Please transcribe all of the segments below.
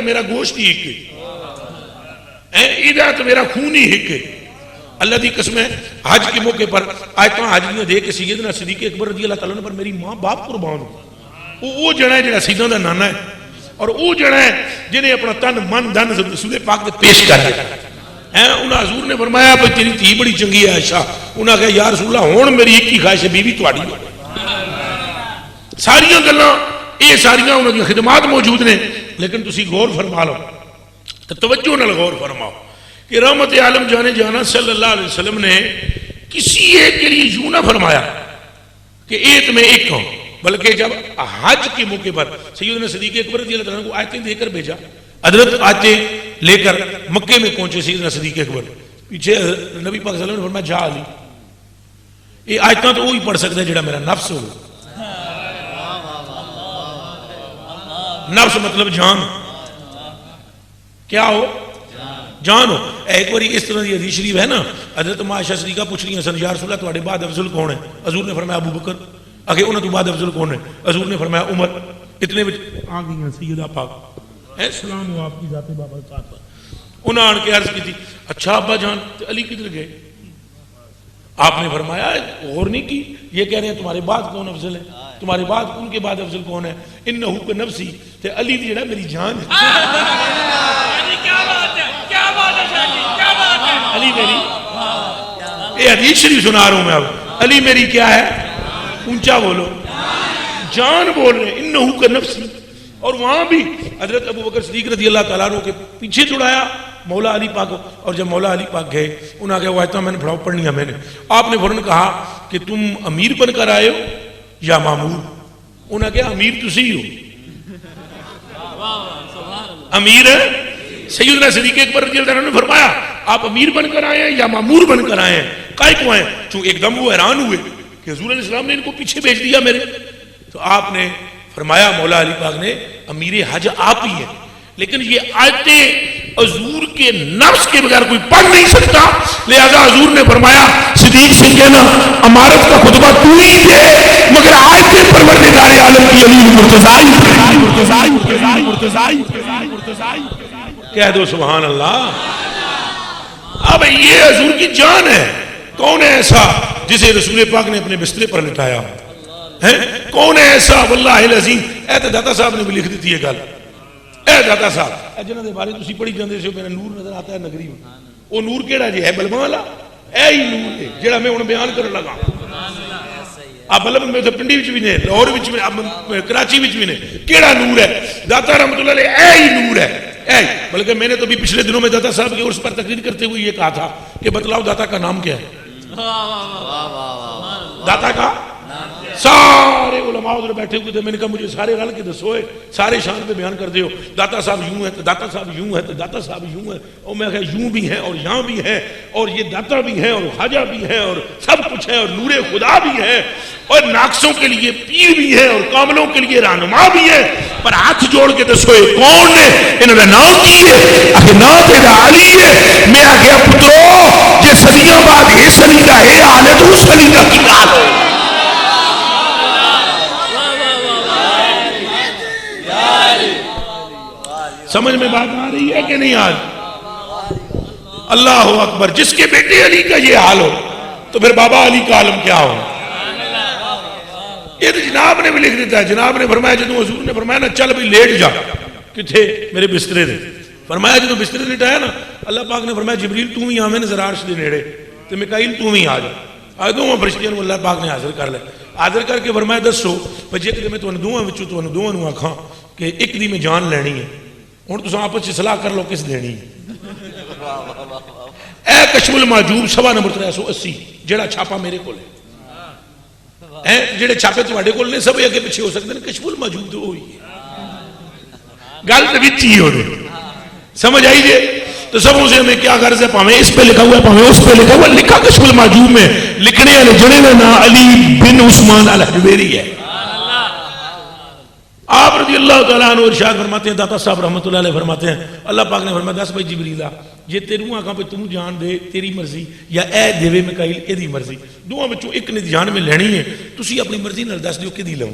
میرا گوشت ہی ایک ہے، میرا خون ہی ایک ہے۔ اللہ دی قسم ہے، حج کے موقع پر آیتاں حج دے کے سیدنا صدیق اکبر رضی اللہ تعالیٰ عنہ پر میری ماں باپ قربان ہو، وہ جڑا ہے جڑا سیدنا دا نانا ہے، اور وہ جڑا ہے جنہیں اپنا تن من دن رسول پاک دے پیش کر دیا۔ انہاں حضور نے فرمایا بھئی تیری تھی بڑی چنگی ہے عائشہ، انہاں کہا یا رسول اللہ ہون میری ایک ہی خواہش ہے، بیوی تواڈی ہو۔ ساریاں گلاں یہ ساریاں انہاں دی خدمات موجود نے، لیکن تسی غور فرما لو، توجہ نال غور فرماؤ کہ رحمت عالم جانے جانا صلی اللہ علیہ وسلم نے کسی ایک کے لیے یوں نہ فرمایا کہ ایک میں ایک ہوں، بلکہ جب حج کے موقع پر سیدنا صدیق اکبر رضی اللہ عنہ کو آیتیں دے کر بھیجا، حضرت آیتیں لے کر مکے میں پہنچے سیدنا صدیق اکبر، پیچھے نبی پاک صلی اللہ علیہ وسلم نے فرمایا جا علی، یہ آیتاں تو وہی پڑھ سکتا ہے جڑا میرا نفس ہو۔ نفس مطلب جان، کیا ہو؟ جان ہو۔ ایک باری اس طرح دی حدیث شریف ہے نا، حضرت عائشہ صدیقہ پوچھ رہی ہیں سن یا رسول اللہ تواڈے بعد افضل کون ہے؟ حضور نے فرمایا ابو بکر۔ آگے انہوں تو بعد افضل کون ہے؟ حضور نے فرمایا عمر۔ اتنے بچ آ گئی ہیں سیدہ پاک، اے سلام ہو آپ کی ذات بابا ساتھ پر۔ انہوں نے آن کے عرض کی تھی اچھا ابا جان علی کدھر گئے؟ آپ نے فرمایا غور نہیں کی، یہ کہہ رہے ہیں تمہارے بعد کون افضل ہے، تمہارے بعد ان کے بعد افضل کون ہے؟ انہو کا نفسی، تے علی جڑا میری جان ہے، علی میری، یہ حدیث شریف سنا رہا ہوں میں اب، علی میری کیا ہے؟ اونچا بولو، جان بول رہے ہیں، انہو کا نفسی۔ اور وہاں بھی حضرت ابو بکر صدیق رضی اللہ تعالیٰ عنہ کے پیچھے چھڑایا مولا علی پاک کو، اور جب مولا علی پاک گئے انہوں نے کہا وہ آیتاں میں نے پڑھاؤ پڑھنی ہے میں نے۔ آپ نے فوراً کہا کہ تم امیر بن کر آئے ہو یا معمور؟ انہوں نے کہا امیر تسی ہو، امیر ہے۔ سیدنا صدیق اکبر رضی اللہ عنہ نے فرمایا آپ امیر بن کر آئے ہیں یا معمور بن کر آئے ہیں؟ کائے کو آئے؟ چونکہ ایک دم وہ حیران ہوئے کہ حضور علیہ السلام نے ان کو پیچھے بھیج دیا میرے، تو آپ نے فرمایا مولا علی پاک نے امیر حج آپ ہی ہیں، لیکن یہ آیتیں حضور کے نفس کے بغیر کوئی پڑھ نہیں سکتا، لہذا حضور نے فرمایا صدیق سے کہنا امارت کا خطبہ تو ہی دے، مگر آیتیں پروردگار عالم کی علی مرتضائی کہہ دو سبحان اللہ۔ اب یہ حضور کی جان ہے، کون ہے ایسا جسے رسول پاک نے اپنے بسترے پر لٹایا ہے؟ کون ہے ایسا؟ واللہ العظیم اے تے داتا صاحب نے بھی لکھ دیتی ہے گل، اے داتا صاحب اے جنہاں دے بارے تسی پڑھی جاندے سے میرا نور نظر آتا ہے نگری میں، وہ نور کیڑا جی ہے؟ بلباں والا، اے ہی نور ہے جڑا میں ہن بیان کرن لگا۔ اب بلب میں تو پنڈی وچ بھی نے، لاہور وچ بھی، کراچی وچ بھی نے، کیڑا نور ہے؟ داتا رحمۃ اللہ علیہ اے ہی نور ہے، اے۔ بلکہ میں نے تو بھی پچھلے دنوں میں داتا صاحب کے عرس پر تقریر کرتے ہوئے یہ کہا تھا کہ بتلاؤ داتا کا نام کیا ہے؟ داتا کا سارے علماء ادھر بیٹھے ہوئے تھے، میں نے کہا مجھے سارے رل کے دسوئے، سارے شان پہ بیان کر دیو، داتا صاحب یوں ہے تو داتا صاحب یوں ہے تو داتا صاحب یوں ہے، اور میں کہا یوں بھی ہے اور یہاں بھی ہے، اور یہ داتا بھی ہے اور خواجہ بھی ہے اور سب کچھ ہے، اور نور خدا بھی ہے، اور ناقصوں کے لیے پیر بھی ہے اور کاملوں کے لیے رہنما بھی ہے، پر ہاتھ جوڑ کے دسوئے کون نے انہوں نے نام کی ہے؟ آخر نام تیرا علی ہے۔ میں آگیا پترو جے صدیاں بعد یہ صلی کا ہے حال ہے تو اس صلی کا کی حال ہے؟ سمجھ میں بات آ رہی ہے کہ نہیں؟ آج اللہ اکبر، جس کے بیٹے علی کا یہ حال ہو تو پھر بابا علی کا عالم کیا ہو؟ یہ تو جناب نے بھی لکھ دیتا ہے، جناب نے فرمایا جدو حضور نے فرمایا نا چل بھی لیٹ جا، کتھے؟ میرے بسترے دے، فرمایا جدو بسترے لٹایا نا اللہ پاک نے فرمایا جبریل تو ہی آمین ذرا عرش دے نیڑے، تو میکائیل تو ہی آ جا، آج دو فرشتیاں نو اللہ پاک نے حاضر کر لے، حاضر کر کے فرمایا دسو جے کہ میں تمہیں دوہاں وچوں تمہیں دوہاں نو آکھاں کہ ایک دی میں جان لینی ہے، ہن تساں آپس وچ صلاح کر لو کس دینی ہے؟ اے کشف المحجوب 380 جڑا چھاپا میرے کول ہے، جڑے چھاپے تواڈے کول نے سب اگے پیچھے ہو سکتے ہیں، کشف المحجوب تو وہی ہے، گل تے وچ ہی ہوے، سمجھ آئی جے؟ تو سب سے ہمیں کیا غرض ہے؟ پاویں اس پہ لکھا ہوا ہے پاویں اس پہ لکھا ہوا ہے، لکھا کشف المحجوب میں، لکھنے والے جڑے کا نام علی بن عثمان الحجویری ہے۔ آپ رضی اللہ تعالیٰ عنہ ارشاد فرماتے ہیں، داتا صاحب رحمۃ اللہ علیہ فرماتے ہیں اللہ پاک نے فرمایا دس بھائی جبریلا یہ تیروں آنکھاں پہ تم جان دے تیری مرضی یا اے دیوے میکائیل اے دی مرضی، دوہاں وچوں ایک نے جان میں لینی ہے، تسی اپنی مرضی نال دس دیو کدی لو،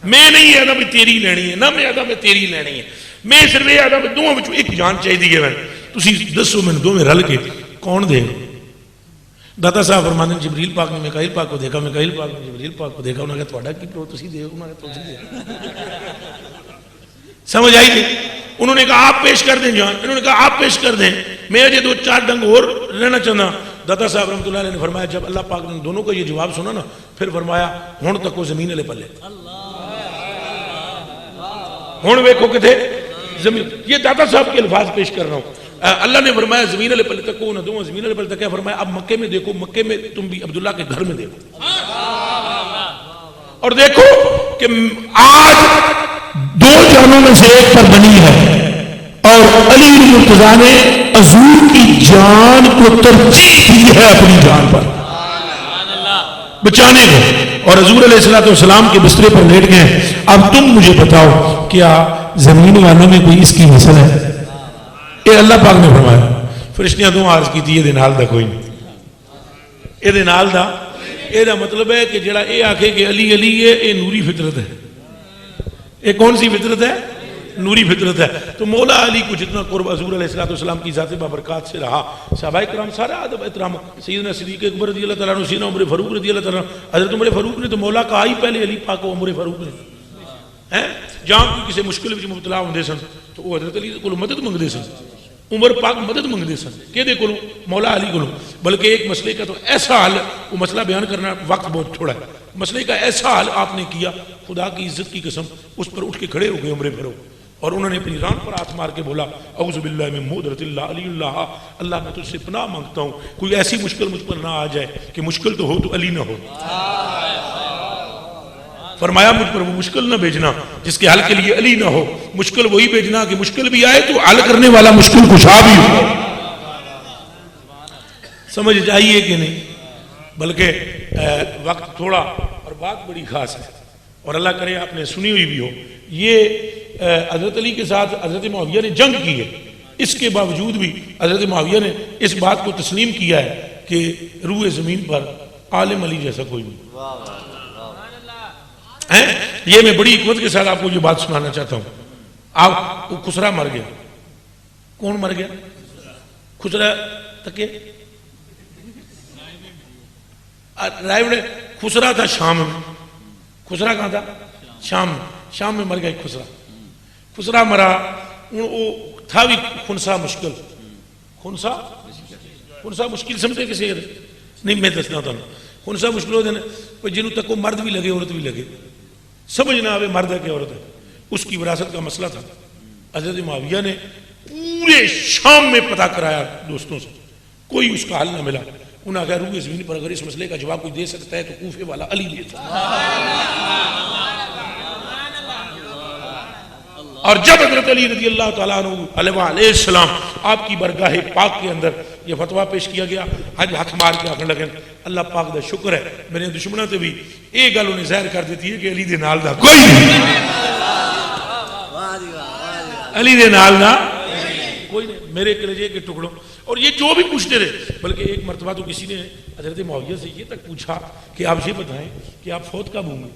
میں نہیں آدھا میں تیری لینی ہے، نہ میں آدھا میں تیری لینی ہے، میں صرف یہ آدھا دونوں بچوں ایک جان چاہیے ہے تسی دسو میں دونوں رل کے کون دے داتا صاحب فرماتے ہیں جبریل پاک نے میکائیل پاک کو دیکھا، میکائیل پاک نے جبریل پاک کو دیکھا، انہوں نے کہا تھوڑا کی پرو تسی دے، انہوں نے کہا تسی دے، سمجھ آئی تھی؟ انہوں نے کہا آپ پیش کر دیں جان، انہوں نے کہا آپ پیش کر دیں، میں اجے 2-4 ڈنگ اور رہنا چاہنا۔ داتا صاحب رحمۃ اللہ علیہ نے فرمایا جب اللہ پاک نے دونوں کا یہ جواب سنا نا پھر فرمایا ہون تک وہ زمین علیہ پلے، ہون ویکھو کتھے زمین۔ یہ داتا صاحب کے الفاظ پیش کر رہا ہوں۔ اللہ نے فرمایا زمین علیہ پلے تک نہ دو، زمین علیہ پلے تک کیا فرمایا اب مکے میں دیکھو، مکے میں تم بھی عبداللہ کے گھر میں دیکھو، اور دیکھو کہ آج 2 جانوں میں سے ایک پر بنی ہے اور علی مرتضیٰ نے حضور کی جان کو ترجیح دی ہے اپنی جان پر بچانے کو، اور حضور علیہ السلام کے بسترے پر لیٹ گئے۔ اب تم مجھے بتاؤ کیا زمین والوں میں کوئی اس کی مثل ہے؟ یہ اللہ پاک نے فرمایا، فرشتیاں دو عرض کی تھی یہ نال دا کوئی نہیں، یہ نال دا یہ مطلب ہے کہ جڑا یہ آکھے کہ علی علی ہے یہ نوری فطرت ہے۔ یہ کون سی فطرت ہے؟ نوری فطرت ہے۔ تو مولا علی کو جتنا قرب حضور علیہ السلام کی ذات بابرکات سے رہا، صحابہ کرام سارا ادب احترام، سیدنا صدیق اکبر رضی اللہ تعالیٰ عنہ، سیدنا عمر فاروق رضی اللہ تعالیٰ عنہ، حضرت عمر فاروق نے تو مولا کہا ہی پہلے علی پاک و عمر فاروق نے، جہاں کوئی کسی مشکل میں مبتلا ہوندے سن تو وہ حضرت علی کو مدد منگدے سن، عمر پاک مدد منگدے سن کہ دے کولوں مولا علی کولوں، بلکہ ایک مسئلے کا تو ایسا حل، وہ مسئلہ بیان کرنا وقت بہت تھوڑا ہے، مسئلے کا ایسا حل آپ نے کیا خدا کی عزت کی قسم، اس پر اٹھ کے کھڑے ہو گئے عمر فاروق، اور انہوں نے اپنی ران پر ہاتھ مار کے بولا اعوذ باللہ من مودرت اللہ علی اللہ، اللہ میں تجھ سے پناہ مانگتا ہوں کوئی ایسی مشکل مجھ پر نہ آ جائے کہ مشکل تو ہو تو علی نہ ہو، فرمایا مجھ پر وہ مشکل نہ بھیجنا جس کے حل کے لیے علی نہ ہو، مشکل وہی بھیجنا کہ مشکل بھی آئے تو حل کرنے والا مشکل کشا بھی ہو۔ سمجھ جائیے کہ نہیں؟ بلکہ وقت تھوڑا اور بات بڑی خاص ہے، اور اللہ کرے آپ نے سنی ہوئی بھی ہو، یہ حضرت علی کے ساتھ حضرت معاویہ نے جنگ کی ہے، اس کے باوجود بھی حضرت معاویہ نے اس بات کو تسلیم کیا ہے کہ روح زمین پر عالم علی جیسا کوئی نہیں۔ یہ میں بڑی حکمت کے ساتھ آپ کو یہ بات سنانا چاہتا ہوں۔ آپ خسرا مر گیا، کون مر گیا؟ خسرا تکے رائے بڑے، خسرا تھا شام میں، خسرا کہاں تھا؟ شام میں، شام میں مر گیا ایک خسرا، خسرا مرا، وہ تھا بھی خنسا مشکل، خنسا مشکل سمجھتے کسی نہیں، میں دسنا تھا خنسا مشکل ہوتا ہے جنہوں تک وہ مرد بھی لگے عورت بھی لگے، سمجھ نہ آوے مرد ہے کہ عورت ہے، اس کی وراثت کا مسئلہ تھا۔ حضرت معاویہ نے پورے شام میں پتہ کرایا دوستوں سے، کوئی اس کا حل نہ ملا، انہوں نے کہا روح زمین پر اگر اس مسئلے کا جواب کوئی دے سکتا ہے تو کوفے والا علی دے سکتا ہے۔ اور جب حضرت علی رضی اللہ تعالیٰ عنہ علیہ السلام آپ کی برگاہ پاک کے اندر یہ فتویٰ پیش کیا گیا، آج ہاتھ مار کے آخر لگے اللہ پاک دا شکر ہے میرے دشمنوں تے بھی ایک گل انہیں ظاہر کر دیتی ہے کہ علی دے نال دا کوئی نہیں، علی دے نال دا کوئی نہیں، میرے کلیجے کے ٹکڑوں۔ اور یہ جو بھی پوچھتے رہے، بلکہ ایک مرتبہ تو کسی نے حضرت معاویہ سے یہ تک پوچھا کہ آپ یہ بتائیں کہ آپ فوت کب ہوں گے،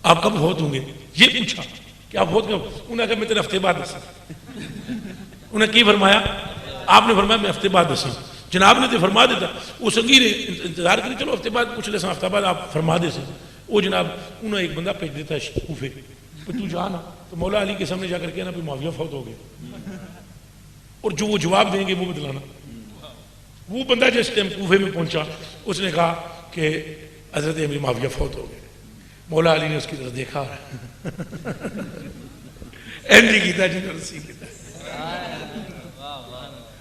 آپ کب فوت ہوں گے، یہ پوچھا کہ آپ فوت کب، انہوں نے کہا میں تیرے ہفتے بعد دساں، انہوں نے کی فرمایا، آپ نے فرمایا میں ہفتے بعد دساں، جناب نے تو فرما دیتا، وہ سنگی نے انتظار کری چلو ہفتے بعد پوچھ لیساں، ہفتہ بعد آپ فرما دے سن، وہ جناب انہوں نے ایک بندہ بھیج دیتا ہے کوفے، تو جانا تو مولا علی کے سامنے جا کر کہنا پھر معاویہ فوت ہو گئے، اور جو وہ جواب دیں گے وہ بدلانا۔ وہ بندہ جس ٹائم کوفے میں پہنچا اس نے کہا کہ حضرت امیر معاویہ فوت ہو گئے، مولا علی نے اس کی طرف دیکھا اینڈی کیتا جی نے رسی لیتا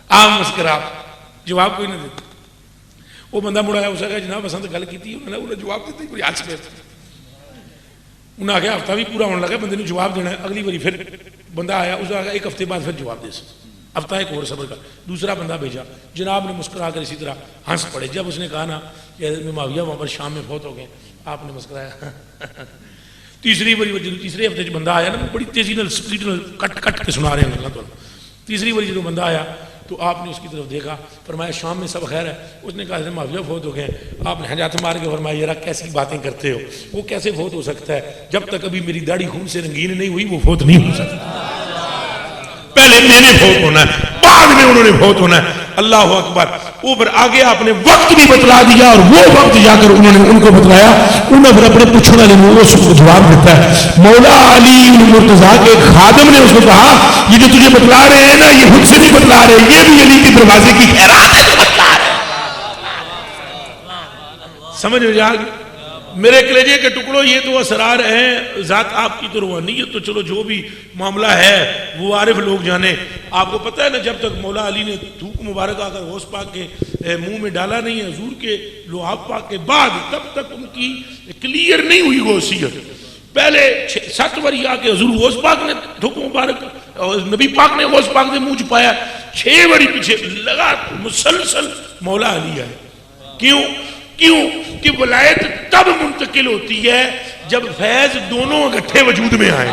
عام مسکرا، جواب کوئی نہ دیتا۔ وہ بندہ مڑا ہے، اسے کہا جناب اساں تے گل کیتی، انہوں نے جواب دیتا کوئی ہاتھ پہ، انہوں نے کہا ہفتہ بھی پورا ہونے لگا بندے نے جواب دینا ہے، اگلی باری پھر بندہ آیا، اس نے کہا ایک ہفتے بعد پھر جواب دے سکتا، ہفتہ ایک اور صبر کا، دوسرا بندہ بھیجا، جناب نے مسکرا کر اسی طرح ہنس پڑے۔ جب اس نے کہا نا کہ حضرت معاویہ وہاں پر شام میں فوت ہو گئے، آپ نے مسکرایا۔ تیسری باری جب تیسرے ہفتے جو بندہ آیا نا، بڑی تیزی نال سپیڈ نال کٹ کٹ کے سنا رہے ہیں اللہ تعالیٰ، تیسری باری جو بندہ آیا تو آپ نے اس کی طرف دیکھا، فرمایا شام میں سب خیر ہے؟ اس نے کہا حضرت معاویہ فوت ہو گئے ہیں۔ آپ نے ہاتھ مار کے فرمایا یار کیسی باتیں کرتے ہو، وہ کیسے فوت ہو سکتا ہے؟ جب تک ابھی میری داڑھی خون سے رنگین نہیں ہوئی وہ فوت نہیں ہو سکتا، پہلے میں نے فوت ہونا ہے، بعد میں انہوں نے فوت ہونا ہے۔ اللہ اکبر۔ اوپر آگے آپ نے وقت بھی بتلا دیا، اور وہ وقت جا کر انہوں نے ان کو بتلایا، انہوں نے پھر اپنے پوچھنے والے لوگوں سے جواب دیتا ہے۔ مولا علی مرتضیٰ کے خادم نے اس کو کہا یہ جو تجھے بتلا رہے ہیں نا یہ خود سے نہیں بتلا رہے، یہ بھی علی کے دروازے کی خیرات ہے جو بتلا رہے ہیں۔ سمجھ میں جا گئی؟ میرے کلیجے کے ٹکڑوں، یہ تو اسرار ہیں ذات آپ کی، تو روحانیت تو چلو جو بھی معاملہ ہے وہ عارف لوگ جانے۔ آپ کو پتہ ہے نا جب تک مولا علی نے تھوک مبارک آ کر غوث پاک کے منہ میں ڈالا نہیں ہے حضور کے لعاب پاک کے بعد، تب تک ان کی کلیئر نہیں ہوئی غوثیت۔ پہلے 7 واری آ کے حضور غوث پاک نے تھوک مبارک، نبی پاک نے غوث پاک نے منہ چھپایا، 6 واری پیچھے لگا مسلسل مولا علی آئے۔ کیوں کہ ولایت تب منتقل ہوتی ہے جب فیض دونوں اکٹھے وجود میں آئے،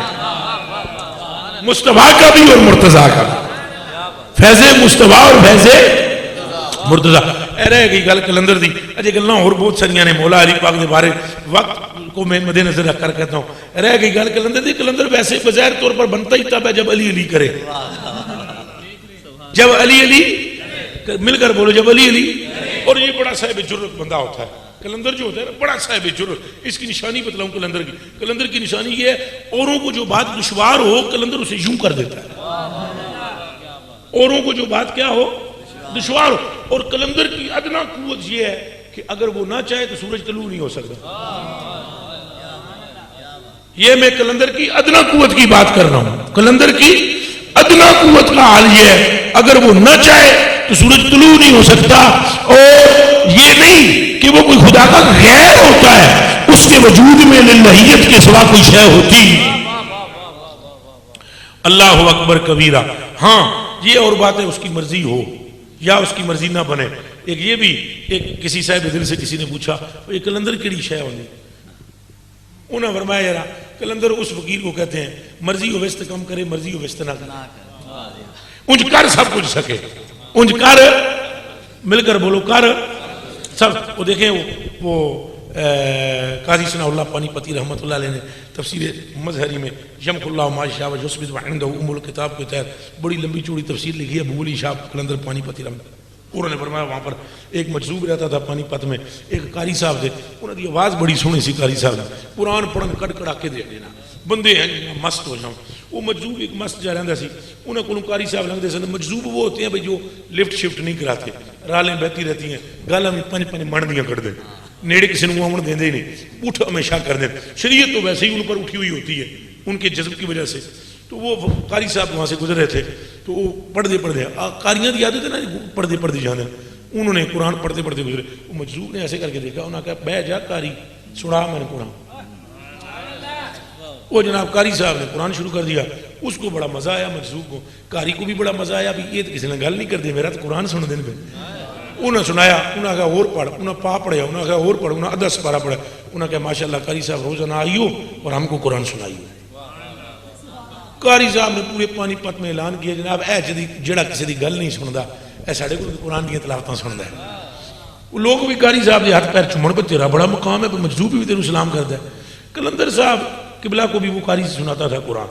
مصطفیٰ کا بھی اور مرتضیٰ کا بھی، فیض مصطفیٰ اور فیض مرتضیٰ۔ رہ گئی گل کلندر دی، اجے گلاں اور بہت ساریاں نے مولا علی پاک دے بارے، وقت کو میں مد نظر رکھ کر کہتا ہوں۔ رہ گئی گل کلندر دی، کلندر ویسے بظاہر طور پر بنتا ہی تب ہے جب علی علی کرے، جب علی علی مل کر بولو، جب علی علی۔ اور یہ بڑا صاحب جرت بندہ ہوتا ہے کلندر جو ہوتا ہے نا، بڑا صاحب جرت۔ اس کی نشانی بتلاؤں کلندر کی، کلندر کی نشانی یہ ہے اوروں کو جو بات دشوار ہو کلندر اسے یوں کر دیتا ہے، اوروں کو جو بات کیا ہو دشوار ہو۔ اور کلندر کی ادنا قوت یہ ہے کہ اگر وہ نہ چاہے تو سورج طلوع نہیں ہو سکتا۔ یہ میں کلندر کی ادنا قوت کی بات کر رہا ہوں، کلندر کی ادنا قوت کا حال یہ ہے اگر وہ نہ چاہے تو سورج طلوع نہیں ہو سکتا۔ اور یہ نہیں کہ وہ کوئی خدا کا غیر ہوتا ہے، اس کے وجود میں للہیت کے سوا کوئی شے ہوتی۔ اللہ اکبر کبیرہ۔ ہاں یہ اور بات ہے اس کی مرضی ہو یا اس کی مرضی نہ بنے۔ ایک یہ بھی، ایک کسی صاحب دل سے کسی نے پوچھا یہ کلندر کیڑی شے ہوگی؟ انہوں نے فرمایا یار کلندر اس فقیر کو کہتے ہیں مرضی ہو وست کم کرے، مرضی ہو وست نہ کرے، انج کر سب کچھ سکے، انج کر، مل کر بولو کر سب۔ وہ دیکھیں وہ قاضی ثناء اللہ پانی پتی رحمۃ اللہ علیہ نے تفسیر مظہری میں یمح اللہ ما یشاء ویثبت وعندہ ام الکتاب کے تحت بڑی لمبی چوڑی تفسیر لکھی ہے ابو علی شاہ کلندر پانی پتی رحمۃ اللہ۔ انہوں نے فرمایا وہاں پر ایک مجذوب رہتا تھا پانی پت میں، ایک قاری صاحب تھے، انہوں کی آواز بڑی سونی سی، قاری صاحب نے قرآن پڑھن کڑ کڑا کے دے دینا، بندے ہیں مست ہو جاؤں۔ وہ مجذوب ایک مست جا رہا سی، انہیں کو قاری صاحب لگتے سن۔ مجذوب وہ ہوتے ہیں بھائی جو لفٹ شفٹ نہیں کراتے، رالیں بہتی رہتی ہیں، گالاں میں پنج پنج من دیاں کر دیں، نیڑے کسی نے آمن دیں ہی نہیں، اٹھ ہمیشہ کر دیں۔ شریعت تو ویسے ہی ان پر اٹھی ہوئی ہوتی ہے ان کے جذب کی وجہ سے۔ تو وہ قاری صاحب وہاں سے گزر رہے تھے تو وہ پڑھتے قاریاں کی عادت ہے نا پڑھتے جانے، انہوں نے قرآن پڑھتے گزرے۔ وہ مجذوب نے ایسے کر کے دیکھا، انہوں نے کہا بہ جا قاری سنا میں نے قرآن۔ وہ جناب قاری صاحب نے قرآن شروع کر دیا، اس کو بڑا مزہ آیا، مجذوب کو، قاری کو بھی بڑا مزہ آیا، بھی یہ تو کسی نے گل نہیں کر دی، میرا تو قرآن سن دین پہ۔ انہوں نے سنایا، انہوں نے کہا اور پڑھ، انہوں نے پا پڑھیا، انہوں نے کہا اور پڑھ، انہوں نے 10 پارہ پڑھا، انہوں نے کہا ماشاءاللہ قاری صاحب روزانہ آئیو اور ہم کو قرآن سنائیو۔ قاری صاحب نے پورے پانی پت میں اعلان کیا جناب اے جڑا کسی دی گل نہیں سندا اے ساڈے کول قرآن دی تلاوتاں سندا ہے۔ وہ لوگ بھی قاری صاحب دے ہاتھ پیر چومن پہ تیرا بڑا مقام ہے، مجذوب بھی تینوں سلام کردا ہے۔ کلندر صاحب قبلہ کو بھی وہ قاری سے سناتا تھا قرآن،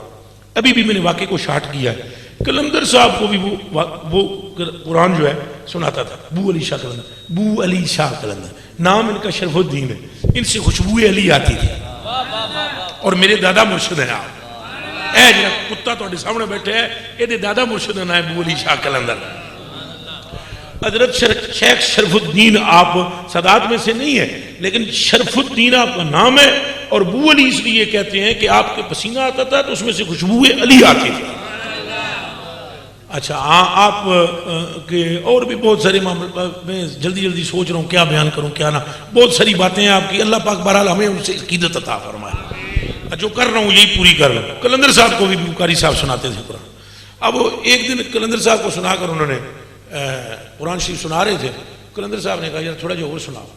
ابھی بھی میں نے واقعے کو شارٹ کیا ہے، کلندر صاحب کو بھی وہ قرآن جو ہے سناتا تھا۔ بو علی شاہ کلندر، بو علی شاہ کلندر نام ان کا شرف الدین ہے، ان سے خوشبو علی آتی تھی، اور میرے دادا مرشد ہیں آپ، اے جناب کتا تو سامنے بیٹھے ہے، یہ دادا مرشد ہے ابو علی شاہ کلندر۔ حضرت شیخ شرف الدین آپ سادات میں سے نہیں ہے، لیکن شرف الدین آپ کا نام ہے، اور بو علی اس لیے کہتے ہیں کہ آپ کے پسینہ آتا تھا تو اس میں سے خوشبو علی آتی تھی۔ اچھا آپ کے اور بھی بہت سارے معاملے، میں جلدی سوچ رہا ہوں کیا بیان کروں کیا نہ، بہت ساری باتیں ہیں آپ کی، اللہ پاک بہرحال ہمیں ان سے عقیدت عطا فرمائے، جو کر رہا ہوں یہی پوری کر رہا ہوں۔ کلندر صاحب کو بھی قاری صاحب سناتے تھے قرآن۔ اب ایک دن کلندر صاحب کو سنا کر انہوں نے قرآن شریف سنا رہے تھے، کلندر صاحب نے کہا یار تھوڑا جو اور سناؤ،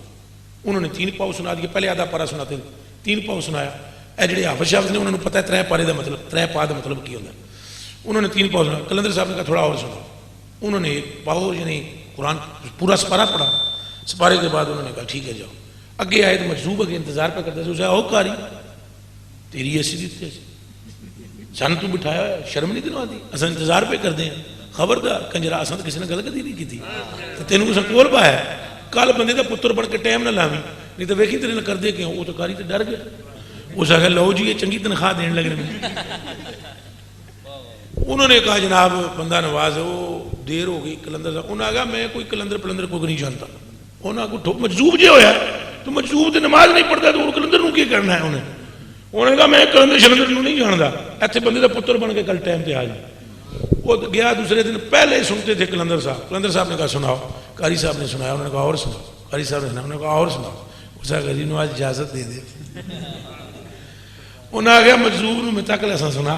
انہوں نے 3 پاؤ سنا دیا، پہلے آدھا پارا سناتے تھے، 3 پاؤ سنایا۔ اے جڑے حافظ شاہ نے انہوں نے پتہ ہے 3 پارے دا مطلب 3 پا دا مطلب کی ہوتا ہے، انہوں نے 3 پاؤ سنا، کلندر صاحب نے کہا تھوڑا اور سناؤ، انہوں نے ایک پاور یعنی قرآن پورا سپارہ پڑھا. سپارے کے بعد انہوں نے کہا ٹھیک ہے جاؤ. اگے آئے تو مجذوب اگے انتظار پہ کرتے تھے. اسے او کاری تیری ایسی دیتے سن تو بٹھایا ہے, شرم نہیں دلوا دی, اصل انتظار پہ کر دیں, خبردار کنجرا اصل تو کسی نے غلط نہیں کی تھی تو تینوں کو سکول پایا. کل بندے کا پتر بن کے ٹائم نہ لاوی, نہیں تو ویکھی تیرے کر دے کیوں. وہ تو کاری تو ڈر گیا. اس آگے لو جی یہ چنگی تنخواہ دین لگ رہے. انہوں نے کہا جناب بندہ نواز ہے, وہ دیر ہو گئی کلندر صاحب. انہوں نے کہا میں کوئی کلندر پلندر کو نہیں جانتا. انہوں نے کہا مجذوب جو ہوا تو مجذوب تو نماز نہیں پڑھتا تو کلندر کو کیا کرنا ہے. انہوں نے کہا میں کلندر شلندر نہیں جانتا, ایتھے بندے کا پتر بن کے کل ٹائم پہ آ جائے. وہ گیا دوسرے دن پہلے سنتے تھے کلندر صاحب. کلندر صاحب نے کہا سناؤ. قاری صاحب نے سنایا. انہوں نے کہا اور سناؤ. قاری صاحب نے سنایا. انہوں نے کہا اور سناؤ. اس نے کہا جی نواز اجازت دے دے. انہوں نے کہا مجذوب میں تک لسا سنا,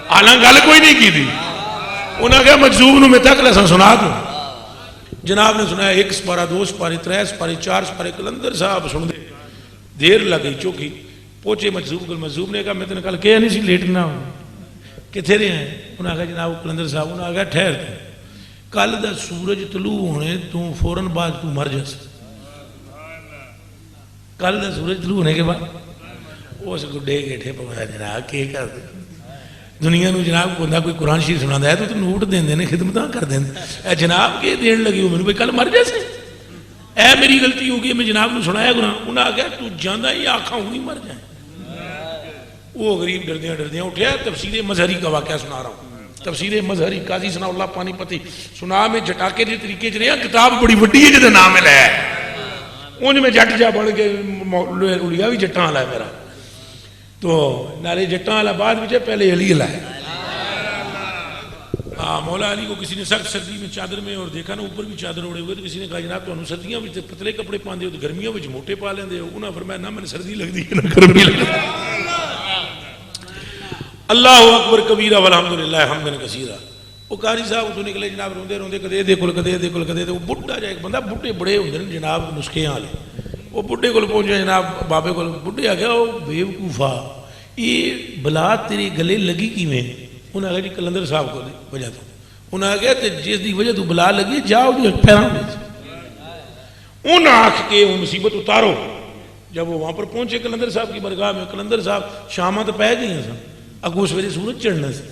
حالانکہ گل کوئی نہیں کی تھی. انہوں نے کہا مجذوب میں تک لسا سنا تو جناب نے سنایا. ایک سپارہ, دو سپارے, ترے سپارے, چار سپارے. کلندر صاحب سن دے, دیر لگ گئی چوکی. پہنچے مجذوب کو. مجذوب نے کہا میں تمہیں کل کہا نہیں سی لیٹنا ہو, کتنے رہے ہیں. انہوں نے کہا جناب کلندر صاحب. انہوں نے کہا ٹھہر کل دا سورج طلوع ہونے تو فوراً بعد تو مر جاس. کل دا سورج طلوع ہونے کے بعد اس گڈے گیٹھے پوایا جناب کی کر دے. دنیا نو جناب بندہ کوئی قرآن شریف سنا ہے تو نوٹ دین دینے خدمتاں کر دیں. اے جناب کے دین لگی ہو میں کل مر جیسے اے میری غلطی ہوگی میں جناب نے سنایا گناہ. انہوں نے کہا تو جانا ہی آنکھاں ہوں نہیں مر جائیں. وہ غریب ڈردیاں ڈردیاں اٹھیا. تفسیر مظہری کا واقعہ سنا رہا ہوں. تفسیر مظہری قاضی ثناء اللہ پانی پتی سنا میں جٹاکے دے طریقے چ رہا. کتاب بڑی وڈی ہے جہاں نام ہے انج میں جٹ جا بڑھ کے اڑیا بھی جٹاں والا ہے میرا. تو نارے جٹاں والا بعد میں پہلے علی والا ہے. مولا علی کو کسی نے سخت سردی میں چادر میں اور دیکھا نا اوپر بھی چادر اڑے ہوئے. تو کسی نے کہا جناب تمہیں سردیاں میں پتلے کپڑے پاندے ہو تو گرمیاں میں موٹے پا لیندے ہو. انہوں نے فرمایا نہ میں سردی لگتی ہے نہ گرمی لگتی. اللہ اکبر کبیرہ والحمدللہ حمدن کثیرہ. وہ قاری صاحب تو نکلے جناب روندے روندے کدے دے کل کدے دے کل کدے دے. وہ بڈھا جائے ایک بندہ, بڈھے بڑے ہوندے ہیں جناب نسخے والے. وہ بڈھے کول پہنچے جناب بابے کول. بڈھے آ گیا وہ بیوقوفا یہ بلا تیرے گلے لگی کیویں. انہوں نے کہا جی کلندر صاحب کو وجہ تو. انہوں نے کہا جس دی وجہ تو بلا لگی جاؤ دی پیروں میں. ان آنکھ کے وہ مصیبت اتارو. جب وہ وہاں پر پہنچے کلندر صاحب کی برگاہ میں, کلندر صاحب شامہ تو پہ گئی ہیں سن, اگو سویرے سورج چڑھنا سی,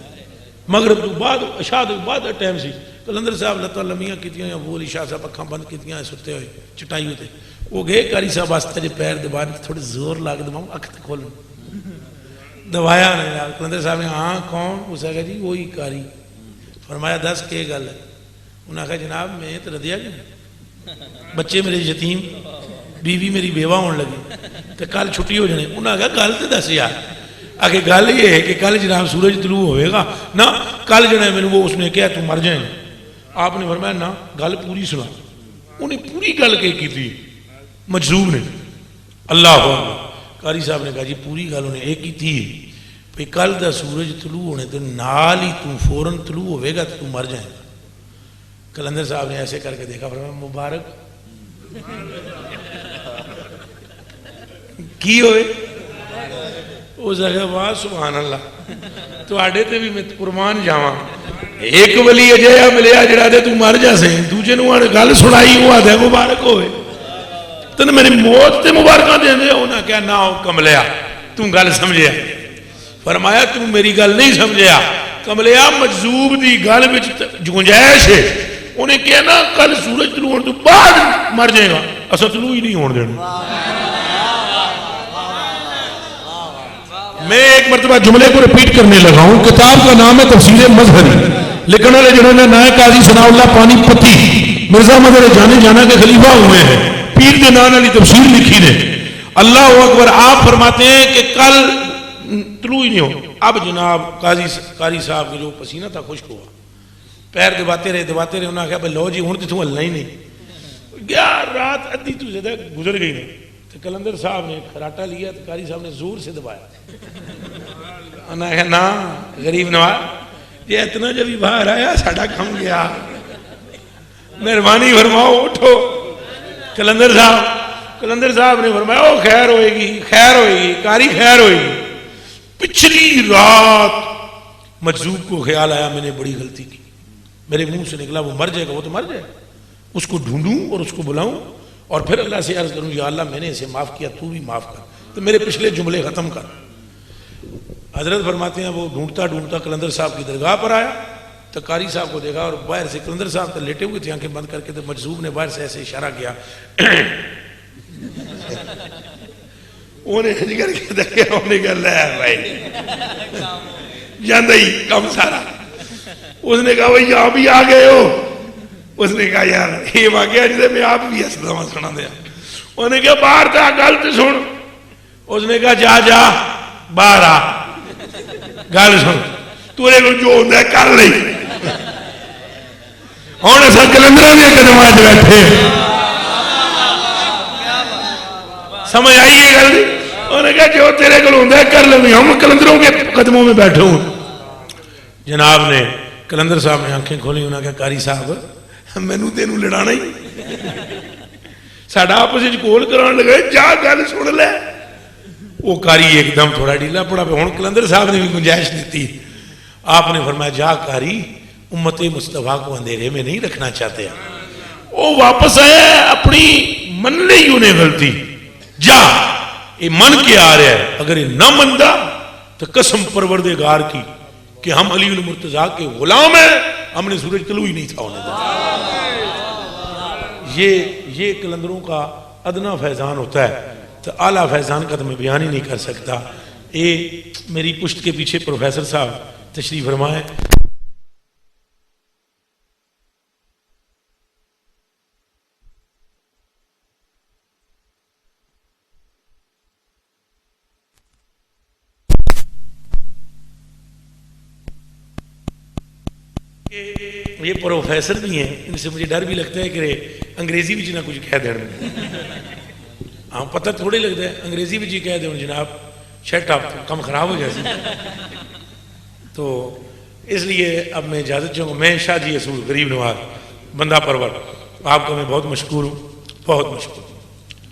مغرب تو بعد عشاء تو بعد ٹائم سی. کلندر صاحب لتاں لمیاں کیتیاں یا وہ علی شاہ صاحب اکھاں بند کیتیاں ستے ہوئے چٹائی ہوتے. وہ گئے قاری صاحب واسطے جے پیر دبا تھوڑے زور لا کے دباؤں اکھ تے کھولن دبایا نہیں. کلندر صاحب نے ہاں کون. اس نے کہا جی وہی قاری. فرمایا دس کے گل ہے. انہوں نے کہا جناب میں تو ردیا گیا, بچے میرے یتیم, بیوی میری بیوہ ہونے لگی تو کل چھٹی ہو جانے. انہوں نے کہا گل تو دس یار. آگے گل یہ ہے کہ کل جناب سورج طلوع ہوئے گا نا, کل جو ہے میں نے وہ اس نے کہا تو مر جائیں. آپ نے فرمایا نا گل پوری سنا. انہیں پوری گل کی تھی مجذوب نے. اللہ قاری صاحب نے کہا جی پوری گل انہیں ایک ہی تھی کہ کل دا سورج طلوع ہونے تو نال ہی تو فوراً طلوع ہوئے گا تو مر جائیں. کلندر صاحب نے ایسے کر کے دیکھا, فرمایا مبارک کی ہوئے. اس جگہ واہ سبحان اللہ تو آڈے تے بھی میں قربان جاواں. ایک ولی اجیا ملیا جڑا دے تو مر جا سے, دوجے نو گل سنائی ہوا دے مبارک ہوئے. تن میری موت تے مبارکاں دے دے. انہاں کہا نہ ہو کملیا تو گل سمجھیا. فرمایا تو میری گل نہیں سمجھیا کملیا, مجذوب دی گل وچ گنجائش ہے. انہیں کہا نا کل سورج طلوع ہونے تو بعد مر جائے گا, اسا طلوع ہی نہیں ہونے دینا. میں ایک مرتبہ جملے کو ریپیٹ کرنے لگا ہوں. کتاب کا نام ہے تفسیر مظہری, لکھنے والے جنہوں نے نائے قاضی ثناء اللہ پانی پتی مرزا مدر جانے جانا کے خلیفہ ہوئے ہیں. پیر کے نام والی تفسیر لکھی نے. اللہ اکبر. آپ فرماتے ہیں کہ کل طلوع ہی نہیں ہو. اب جناب قاری صاحب کے جو پسینہ تھا خشک ہوا, پیر دباتے رہے. انہوں نے کہا بھائی لو جی ہوں تو ہلنا ہی نہیں. گیا رات ادھی تو زیادہ گزر گئی نہیں. تو کلندر صاحب نے کھراٹا لیا تو قاری صاحب نے زور سے دبایا. انہوں نے کہا نا غریب نواز یہ اتنا جب ہی باہر آیا ساڑھا کھم گیا, مہربانی فرماؤ اٹھو. کلندر صاحب نے فرمایا او خیر ہوئے گی قاری خیر ہوئے گی. پچھلی رات مجذوب کو خیال آیا میں نے بڑی غلطی کی, میرے منہ سے نکلا وہ مر جائے گا، وہ تو مر جائے گا، اس کو ڈھونڈوں اور اس کو بلاؤں اور پھر اللہ سے عرض کروں یا اللہ میں نے اسے معاف کیا، تو بھی معاف کر، تو میرے پچھلے جملے ختم کر۔ حضرت فرماتے ہیں وہ ڈھونڈتا ڈھونڈتا قلندر صاحب کی درگاہ پر آیا تو قاری صاحب کو دیکھا اور باہر سے قلندر صاحب تو لیٹے ہوئے تھے آنکھیں بند کر کے، تو مجذوب نے باہر سے ایسے اشارہ کیا انہیں جگر کے دیکھا، انہوں نے کہا لے بھائی جاندہ ہی کم سارا۔ اس نے کہا بھائی یہاں بھی آ گئے ہو؟ اس نے کہا یار یہ واقعہ جسے میں آپ بھی اسلام سنا دیا۔ انہوں نے کہا باہر تھا گل تو سن۔ اس نے کہا جا جا باہر آ گل سن، تورے کو جو ہوتا ہے کر لئی۔ ہوں ایسا کلندروں کے قدموں سے بیٹھے، سمجھ آئی یہ گل؟ انہوں نے کہا جو تیرے کو ہوتا ہے کر لیں، ہم کلندروں کے قدموں میں بیٹھے ہوں۔ جناب نے کلندر صاحب نے آنکھیں کھولی، انہوں نے کہا قاری صاحب مینوں تینوں لڑانا ہی ساڈا آپس وچ کول کران لگا، جا گل سن لے۔ وہ قاری ایک دم تھوڑا ڈھیلا پڑا پہ، ہن کلندر صاحب نے بھی گنجائش دیتی۔ آپ نے فرمایا جا قاری، امت مصطفیٰ کو اندھیرے میں نہیں رکھنا چاہتے ہیں۔ وہ واپس آیا، اپنی من لی انہیں غلطی، جا یہ من کے آ رہا ہے، اگر یہ نہ مندا تو قسم پروردگار کی کہ ہم علی المرتضیٰ کے غلام ہیں، ہم نے سورج طلوع ہی نہیں تھا ہونے دیا۔ یہ کلندروں کا ادنا فیضان ہوتا ہے، تو اعلیٰ فیضان کا تو میں بیان ہی نہیں کر سکتا۔ یہ میری پشت کے پیچھے پروفیسر صاحب تشریف فرمائے۔ یہ پروفیسر بھی ہیں، ان سے مجھے ڈر بھی لگتا ہے کہ انگریزی بھی نہ کچھ کہہ دیں۔ ہاں پتہ تھوڑے لگتا ہے انگریزی بھی کہہ دیں جناب شٹ اپ، کم خراب ہو جائے۔ تو اس لیے اب میں اجازت چاہوں گا، میں شاہ جی اصول غریب نواز بندہ پرور، آپ کا میں بہت مشکور ہوں، بہت مشکور۔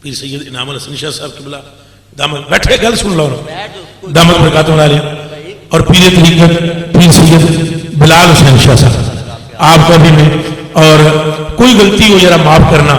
پیر سید انعام الحسن شاہ صاحب قبلہ دامت بیٹھے گل سن لو، دامت برکاتہ علیہ، اور پیر طریقت پیر سید بلال حسین شاہ صاحب، آپ کا بھی میں، اور کوئی غلطی ہو ذرا معاف کرنا۔